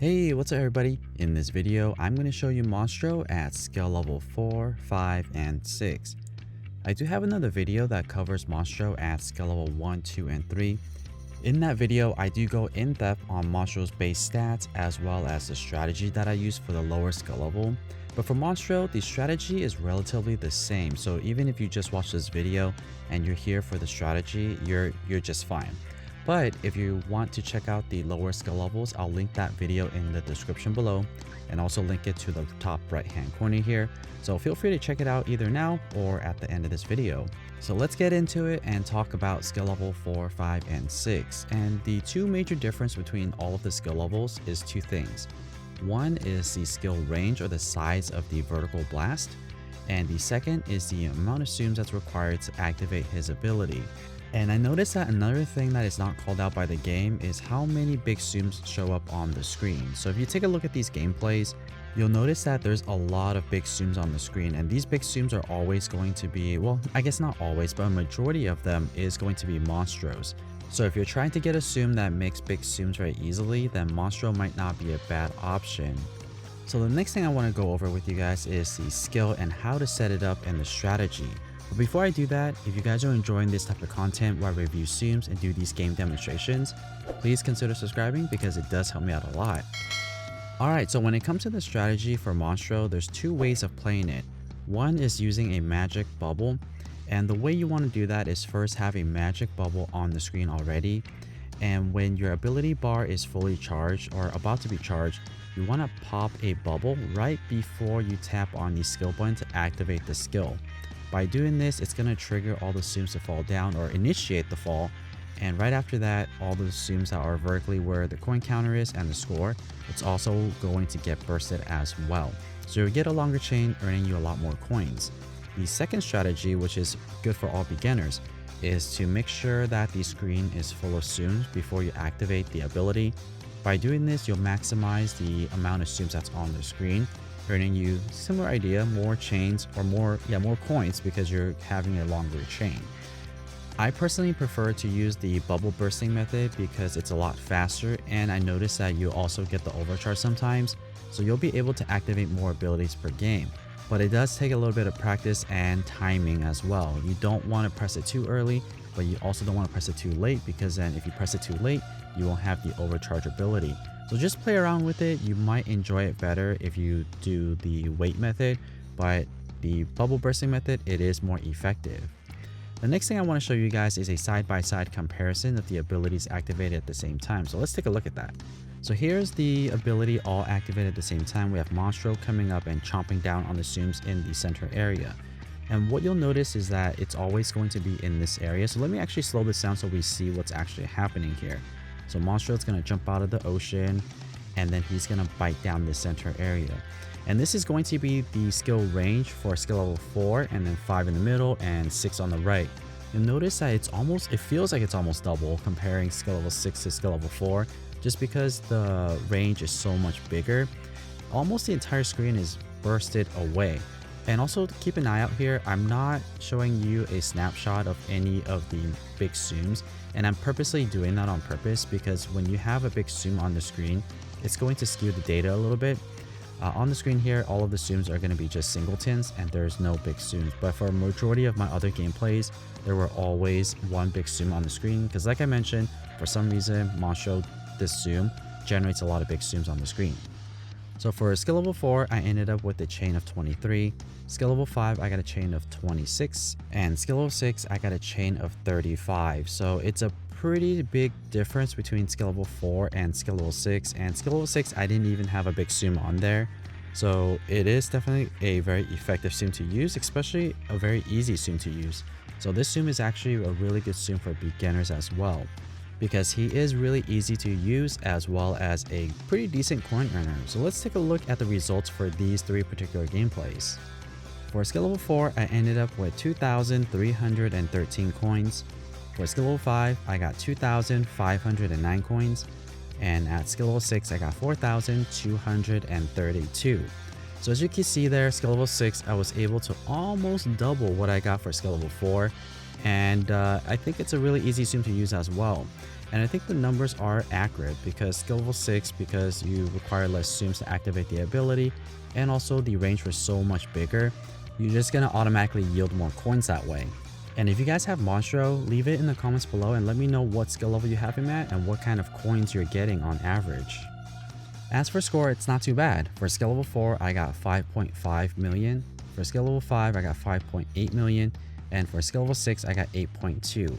Hey, what's up everybody? In this video, I'm going to show you Monstro at skill level 4, 5, and 6. I do have another video that covers Monstro at skill level 1, 2, and 3. In that video, I do go in depth on Monstro's base stats as well as the strategy that I use for the lower skill level. But for Monstro, the strategy is relatively the same, so even if you just watch this video and you're here for the strategy, you're just fine. But if you want to check out the lower skill levels, I'll link that video in the description below and also link it to the top right hand corner here. So feel free to check it out either now or at the end of this video. So let's get into it and talk about skill level 4, 5, and 6. And the two major difference between all of the skill levels is two things. One is the skill range or the size of the vertical blast. And the second is the amount of zooms that's required to activate his ability. And I noticed that another thing that is not called out by the game is how many big zooms show up on the screen. So if you take a look at these gameplays, you'll notice that there's a lot of big zooms on the screen, and these big zooms are always going to be, well, I guess not always, but a majority of them is going to be Monstros. So if you're trying to get a zoom that makes big zooms very easily, then Monstro might not be a bad option. So the next thing I want to go over with you guys is the skill and how to set it up and the strategy. But before I do that, if you guys are enjoying this type of content where I review zooms and do these game demonstrations, please consider subscribing because it does help me out a lot. Alright, so when it comes to the strategy for Monstro, there's two ways of playing it. One is using a magic bubble, and the way you want to do that is first have a magic bubble on the screen already, and when your ability bar is fully charged or about to be charged, you want to pop a bubble right before you tap on the skill button to activate the skill. By doing this, it's going to trigger all the zooms to fall down or initiate the fall, and right after that, all the zooms that are vertically where the coin counter is and the score, it's also going to get bursted as well. So you'll get a longer chain, earning you a lot more coins. The second strategy, which is good for all beginners, is to make sure that the screen is full of zooms before you activate the ability. By doing this, you'll maximize the amount of zooms that's on the screen, earning you similar idea, more chains or more coins because you're having a longer chain. I personally prefer to use the bubble bursting method because it's a lot faster, and I notice that you also get the overcharge sometimes, so you'll be able to activate more abilities per game. But it does take a little bit of practice and timing as well. You don't want to press it too early, but you also don't want to press it too late, because then if you press it too late, you won't have the overcharge ability. So just play around with it. You might enjoy it better if you do the wait method, but the bubble bursting method, it is more effective. The next thing I want to show you guys is a side-by-side comparison of the abilities activated at the same time. So let's take a look at that. So here's the ability all activated at the same time. We have Monstro coming up and chomping down on the zooms in the center area. And what you'll notice is that it's always going to be in this area. So let me actually slow this down so we see what's actually happening here. So Monstro is going to jump out of the ocean, and then he's going to bite down the center area. And this is going to be the skill range for skill level 4, and then 5 in the middle and 6 on the right. You'll notice that it feels like it's almost double comparing skill level 6 to skill level 4, just because the range is so much bigger. Almost the entire screen is bursted away. And also keep an eye out here, I'm not showing you a snapshot of any of the big zooms, and I'm purposely doing that on purpose because when you have a big zoom on the screen, it's going to skew the data a little bit. On the screen here, all of the zooms are going to be just singletons and there's no big zooms. But for a majority of my other gameplays, there were always one big zoom on the screen because, like I mentioned, for some reason, Monstro, this zoom, generates a lot of big zooms on the screen. So for skill level 4, I ended up with a chain of 23. Skill level 5, I got a chain of 26. And skill level 6, I got a chain of 35. So it's a pretty big difference between skill level 4 and skill level 6. And skill level 6, I didn't even have a big zoom on there. So it is definitely a very effective zoom to use, especially a very easy zoom to use. So this zoom is actually a really good zoom for beginners as well, because he is really easy to use as well as a pretty decent coin earner. So let's take a look at the results for these three particular gameplays. For skill level 4, I ended up with 2,313 coins. For skill level 5, I got 2,509 coins. And at skill level 6, I got 4,232. So as you can see there, skill level 6, I was able to almost double what I got for skill level 4. And I think it's a really easy zoom to use as well. And I think the numbers are accurate because skill level 6, because you require less zooms to activate the ability, and also the range was so much bigger, you're just gonna automatically yield more coins that way. And if you guys have Monstro, leave it in the comments below and let me know what skill level you have him at and what kind of coins you're getting on average. As for score, it's not too bad. For skill level 4, I got 5.5 million. For skill level 5, I got 5.8 million. And for skill level 6, I got 8.2.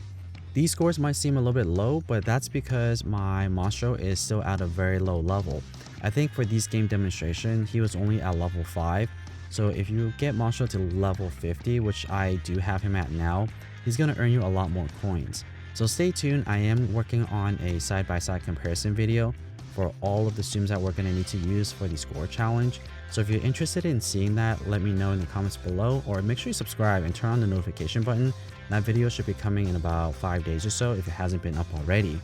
These scores might seem a little bit low, but that's because my Monstro is still at a very low level. I think for these game demonstration, he was only at level 5. So if you get Monstro to level 50, which I do have him at now, he's going to earn you a lot more coins. So stay tuned, I am working on a side-by-side comparison video for all of the zooms that we're going to need to use for the score challenge. So if you're interested in seeing that, let me know in the comments below, or make sure you subscribe and turn on the notification button. That video should be coming in about 5 days or so if it hasn't been up already.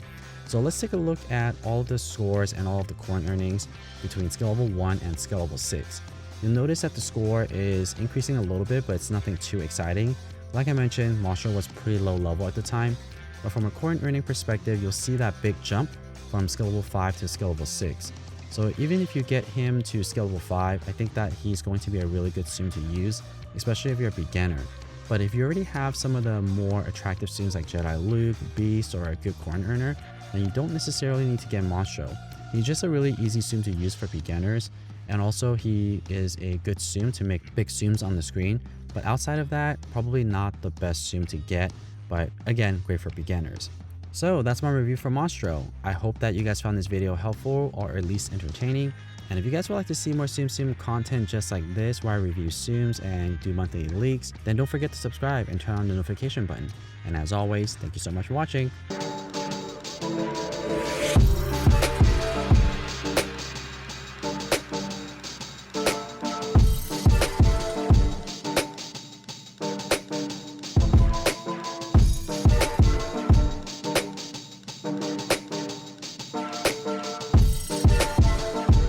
So let's take a look at all of the scores and all of the coin earnings between skill level 1 and skill level 6. You'll notice that the score is increasing a little bit, but it's nothing too exciting. Like I mentioned, Monstro was pretty low level at the time, but from a coin earning perspective, you'll see that big jump from skill level 5 to skill level 6. So even if you get him to skill level 5, I think that he's going to be a really good zoom to use, especially if you're a beginner. But if you already have some of the more attractive zooms like Jedi Luke, Beast, or a good coin earner, then you don't necessarily need to get Monstro. He's just a really easy zoom to use for beginners, and also he is a good zoom to make big zooms on the screen. But outside of that, probably not the best zoom to get, but again, great for beginners. So that's my review for Monstro. I hope that you guys found this video helpful or at least entertaining. And if you guys would like to see more Tsum Tsum content just like this, where I review zooms and do monthly leaks, then don't forget to subscribe and turn on the notification button. And as always, thank you so much for watching.